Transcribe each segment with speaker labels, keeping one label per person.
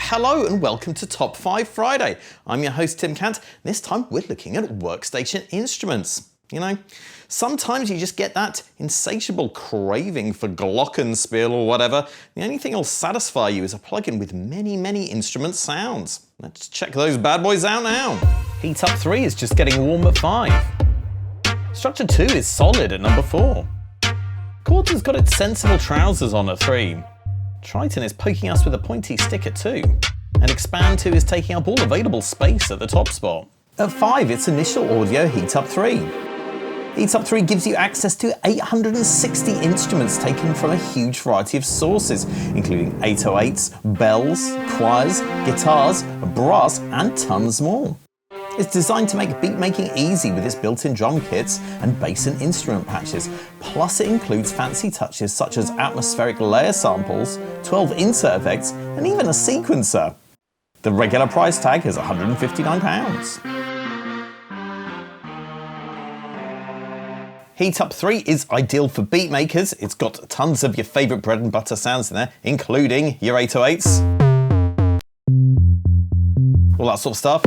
Speaker 1: Hello and welcome to Top 5 Friday. I'm your host Tim Cant. This time we're looking at workstation instruments. You know, sometimes you just get that insatiable craving for glockenspiel or whatever. The only thing that'll satisfy you is a plugin with many instrument sounds. Let's check those bad boys out now. Heat Up 3 is just getting warm at 5. Structure 2 is solid at number 4. Chords has got its sensible trousers on at 3. Triton is poking us with a pointy stick at 2. And Expand 2 is taking up all available space at the top spot. At 5, it's Initial Audio Heat Up 3. Heat Up 3 gives you access to 860 instruments taken from a huge variety of sources, including 808s, bells, choirs, guitars, brass, and tons more. It's designed to make beat making easy with its built-in drum kits and bass and instrument patches, plus it includes fancy touches such as atmospheric layer samples, 12 insert effects, and even a sequencer. The regular price tag is £159. Heat Up 3 is ideal for beat makers. It's got tons of your favourite bread and butter sounds in there, including your 808s, all that sort of stuff.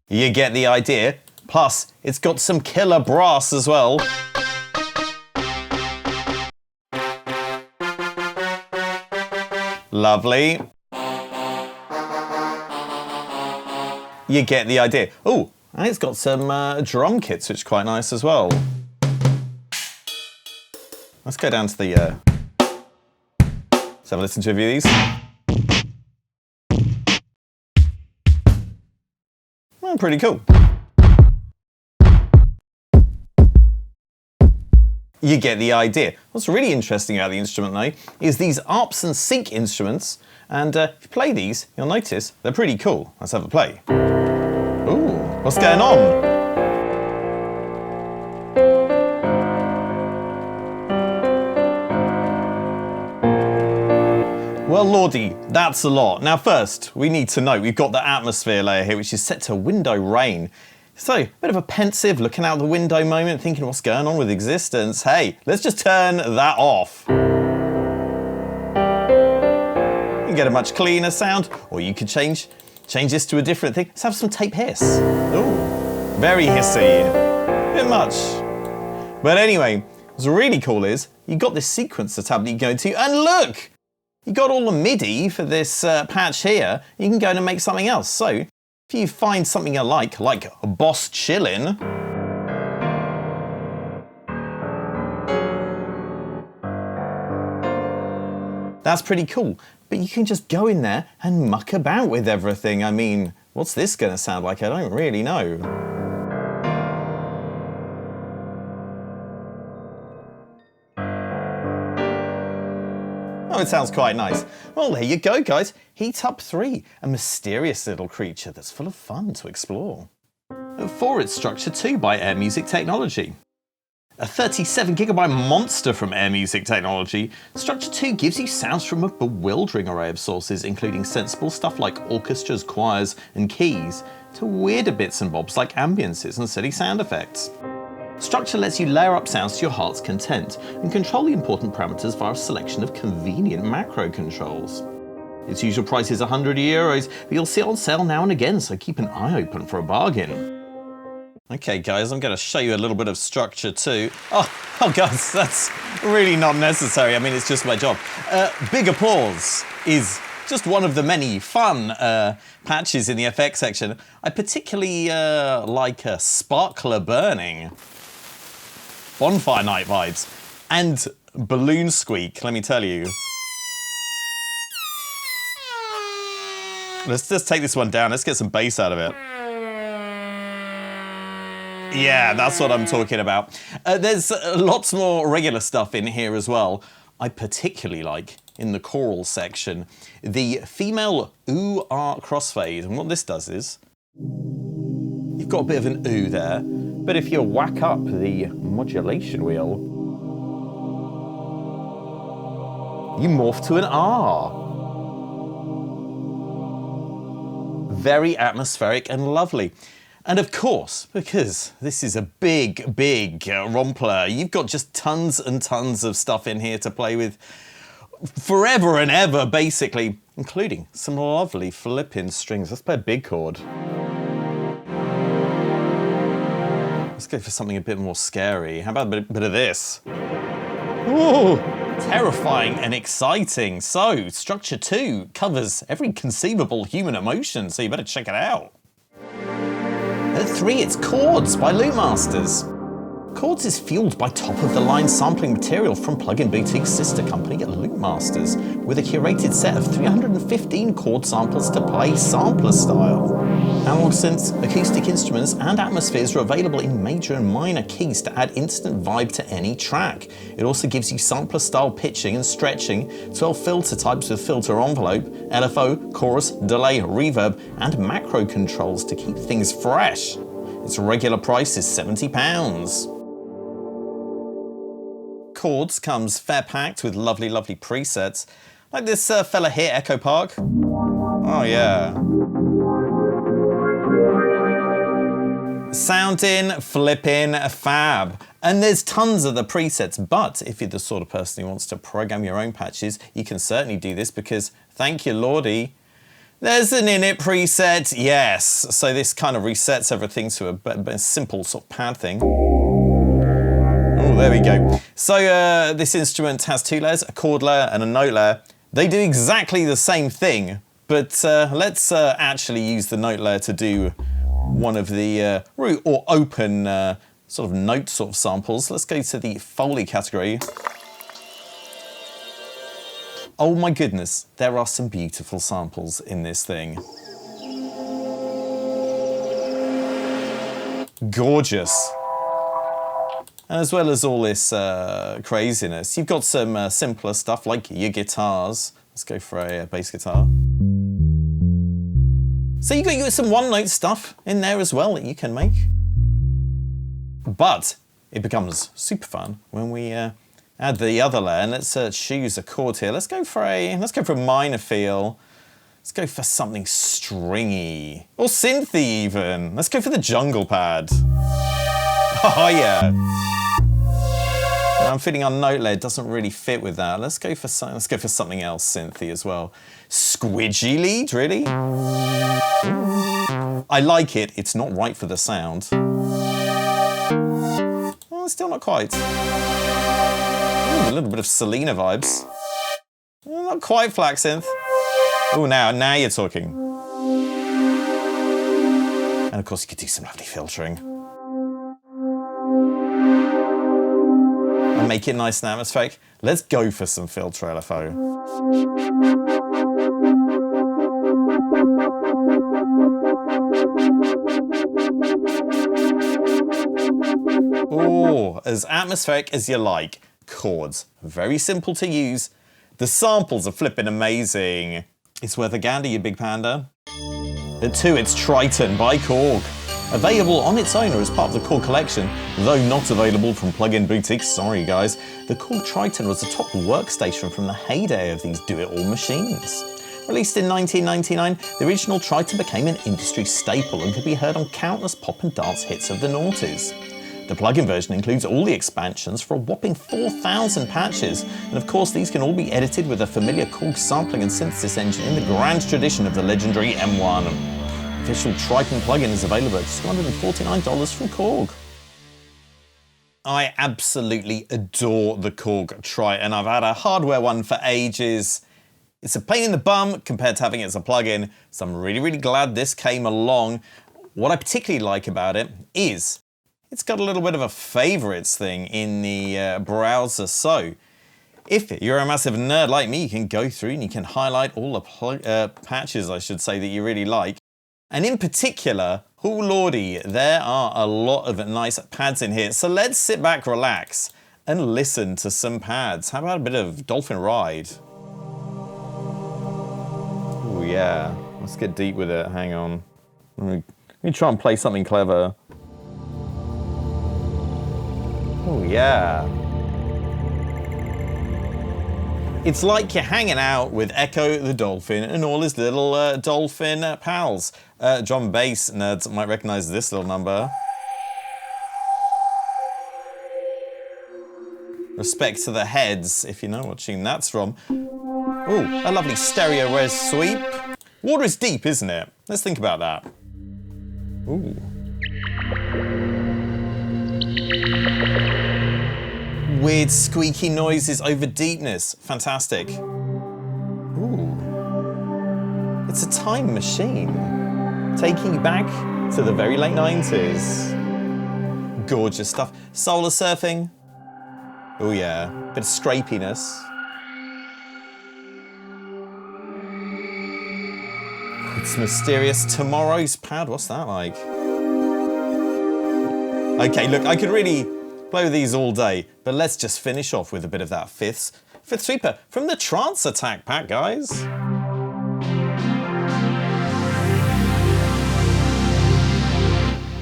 Speaker 1: You get the idea. Plus, it's got some killer brass as well. Lovely. You get the idea. Oh, and it's got some drum kits, which is quite nice as well. Let's go down to the... Let's have a listen to a few of these. Well, pretty cool. You get the idea. What's really interesting about the instrument though is these ARPs and sync instruments, and if you play these, you'll notice they're pretty cool. Let's have a play. Ooh, what's going on? Well, lordy, that's a lot. Now first, we need to note we've got the atmosphere layer here, which is set to window rain. So, a bit of a pensive, looking out the window moment, thinking what's going on with existence. Hey, let's just turn that off. You can get a much cleaner sound, or you could change this to a different thing. Let's have some tape hiss. Ooh, very hissy. Bit much. But anyway, what's really cool is, you've got this sequencer tab that you go to, and look! You got all the MIDI for this patch here. You can go in and make something else. So if you find something you like Boss Chillin', that's pretty cool. But you can just go in there and muck about with everything. I mean, what's this going to sound like? I don't really know. Oh, it sounds quite nice. Well, there you go, guys. Heat Up 3, a mysterious little creature that's full of fun to explore. At 4, it's Structure 2 by Air Music Technology. A 37GB monster from Air Music Technology, Structure 2 gives you sounds from a bewildering array of sources, including sensible stuff like orchestras, choirs, and keys, to weirder bits and bobs like ambiances and silly sound effects. Structure lets you layer up sounds to your heart's content and control the important parameters via a selection of convenient macro controls. Its usual price is €100, but you'll see it on sale now and again, so keep an eye open for a bargain. Okay guys, I'm going to show you a little bit of Structure 2. Oh guys, that's really not necessary. I mean, it's just my job. Big applause is just one of the many fun patches in the effects section. I particularly like Sparkler Burning, Bonfire Night vibes, and Balloon Squeak, let me tell you. Let's just take this one down, let's get some bass out of it. Yeah, that's what I'm talking about. There's lots more regular stuff in here as well. I particularly like, in the choral section, the female ooh-ah crossfade. And what this does is, you've got a bit of an ooh there, but if you whack up the modulation wheel, you morph to an ah. Very atmospheric and lovely. And of course, because this is a big rompler, you've got just tons and tons of stuff in here to play with. forever and ever, basically, including some lovely flipping strings. Let's play a big chord. Let's go for something a bit more scary. How about a bit of this? Ooh, terrifying and exciting. So, Structure 2 covers every conceivable human emotion, so you better check it out. At 3, it's Chords by Loopmasters. Chords is fueled by top-of-the-line sampling material from Plug-in Boutique's sister company Loopmasters, with a curated set of 315 chord samples to play sampler style. Analog synths, acoustic instruments, and atmospheres are available in major and minor keys to add instant vibe to any track. It also gives you sampler-style pitching and stretching, 12 filter types with filter envelope, LFO, chorus, delay, reverb, and macro controls to keep things fresh. Its regular price is £70. Chords comes fair packed with lovely, lovely presets, like this fella here, Echo Park. Oh yeah. Sounding flipping fab. And there's tons of the presets, but if you're the sort of person who wants to program your own patches, you can certainly do this because, thank you Lordy, there's an init preset, yes. So this kind of resets everything to a simple sort of pad thing. Oh, there we go. So this instrument has 2 layers, a chord layer and a note layer. They do exactly the same thing, but let's actually use the note layer to do one of the root or open sort of note sort of samples. Let's go to the Foley category. Oh my goodness, there are some beautiful samples in this thing. Gorgeous. And as well as all this craziness, you've got some simpler stuff like your guitars. Let's go for a bass guitar. So you got some one-note stuff in there as well that you can make. But it becomes super fun when we add the other layer. And let's choose a chord here. Let's go for a minor feel. Let's go for something stringy or synthy even. Let's go for the jungle pad. Oh yeah. I'm feeling our note layer doesn't really fit with that. Let's go for something else synthy as well. Squidgy lead, really? I like it. It's not right for the sound. Oh, still not quite. Ooh, a little bit of Selena vibes. Not quite FLAC synth. Oh, now you're talking. And of course you could do some lovely filtering. And make it nice and atmospheric. Let's go for some filter LFO. Oh, as atmospheric as you like. Chords, very simple to use. The samples are flipping amazing. It's worth a gander, you big panda. At 2, it's Triton by Korg. Available on its own or as part of the Korg collection, though not available from Plug-in Boutiques, sorry guys. The Korg Triton was a top workstation from the heyday of these do-it-all machines. Released in 1999, the original Triton became an industry staple and could be heard on countless pop and dance hits of the noughties. The plug-in version includes all the expansions for a whopping 4,000 patches, and of course these can all be edited with a familiar Korg sampling and synthesis engine in the grand tradition of the legendary M1. Official Triton plugin is available at $249 from Korg. I absolutely adore the Korg Triton. I've had a hardware one for ages. It's a pain in the bum compared to having it as a plugin, so I'm really, really glad this came along. What I particularly like about it is it's got a little bit of a favorites thing in the browser. So if you're a massive nerd like me, you can go through and you can highlight all the patches, I should say, that you really like. And in particular, oh lordy, there are a lot of nice pads in here. So let's sit back, relax, and listen to some pads. How about a bit of Dolphin Ride? Oh yeah, let's get deep with it. Hang on. Let me try and play something clever. Oh yeah. It's like you're hanging out with Echo the Dolphin and all his little dolphin pals. Drum and bass nerds might recognize this little number. Respect to the heads, if you know what tune that's from. Ooh, a lovely stereo res sweep. Water is deep, isn't it? Let's think about that. Ooh. Weird squeaky noises over deepness. Fantastic. Ooh. It's a time machine. Taking you back to the very late 90s. Gorgeous stuff. Solar surfing. Oh yeah, bit of scrapiness. It's mysterious. Tomorrow's pad, what's that like? Okay, look, I could really play with these all day, but let's just finish off with a bit of that fifth sweeper from the Trance Attack pack, guys.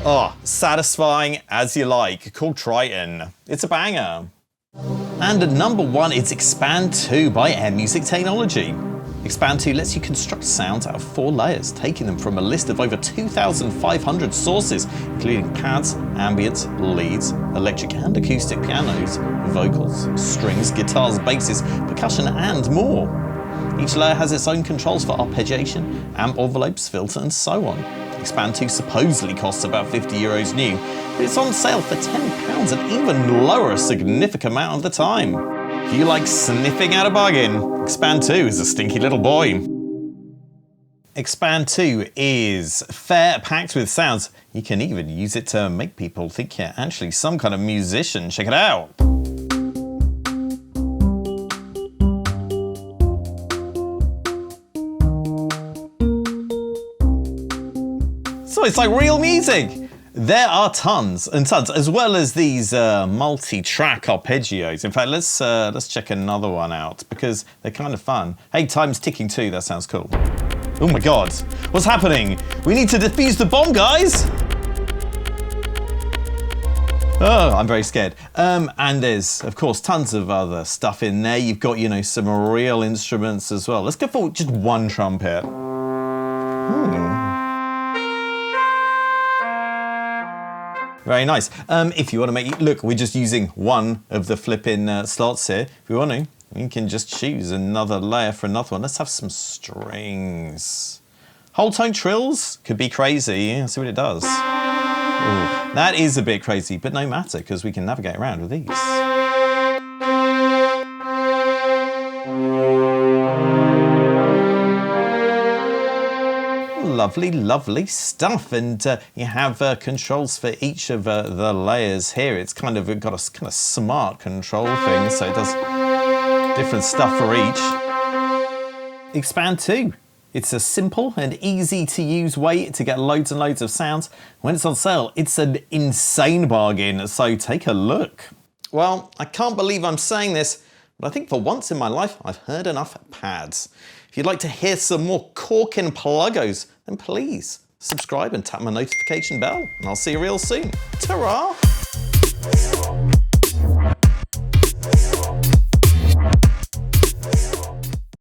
Speaker 1: Oh, satisfying as you like, called Triton. It's a banger. And at number 1, it's Expand 2 by Air Music Technology. Expand 2 lets you construct sounds out of 4 layers, taking them from a list of over 2,500 sources, including pads, ambience, leads, electric and acoustic pianos, vocals, strings, guitars, basses, percussion, and more. Each layer has its own controls for arpeggiation, amp envelopes, filter, and so on. Expand 2 supposedly costs about €50 new, but it's on sale for £10 and even lower a significant amount of the time. If you like sniffing out a bargain, Expand 2 is a stinky little boy. Expand 2 is fair, packed with sounds. You can even use it to make people think you're actually some kind of musician. Check it out. So it's like real music. There are tons and tons, as well as these multi-track arpeggios. In fact, let's check another one out because they're kind of fun. Hey, time's ticking too. That sounds cool. Oh my God, what's happening? We need to defuse the bomb, guys. Oh, I'm very scared. And there's, of course, tons of other stuff in there. You've got, you know, some real instruments as well. Let's go for just one trumpet. Very nice. If you want to make, look, we're just using one of the flipping slots here. If you want to, you can just choose another layer for another one. Let's have some strings. Whole tone trills could be crazy. Let's see what it does. Ooh, that is a bit crazy, but no matter, because we can navigate around with these. Lovely, lovely stuff, and you have controls for each of the layers here. It's kind of got a kind of smart control thing, so it does different stuff for each. Expand 2. It's a simple and easy to use way to get loads and loads of sounds. When it's on sale, it's an insane bargain, so take a look. Well, I can't believe I'm saying this, but I think for once in my life, I've heard enough pads. If you'd like to hear some more corking pluggos, then please subscribe and tap my notification bell, and I'll see you real soon. Ta-ra!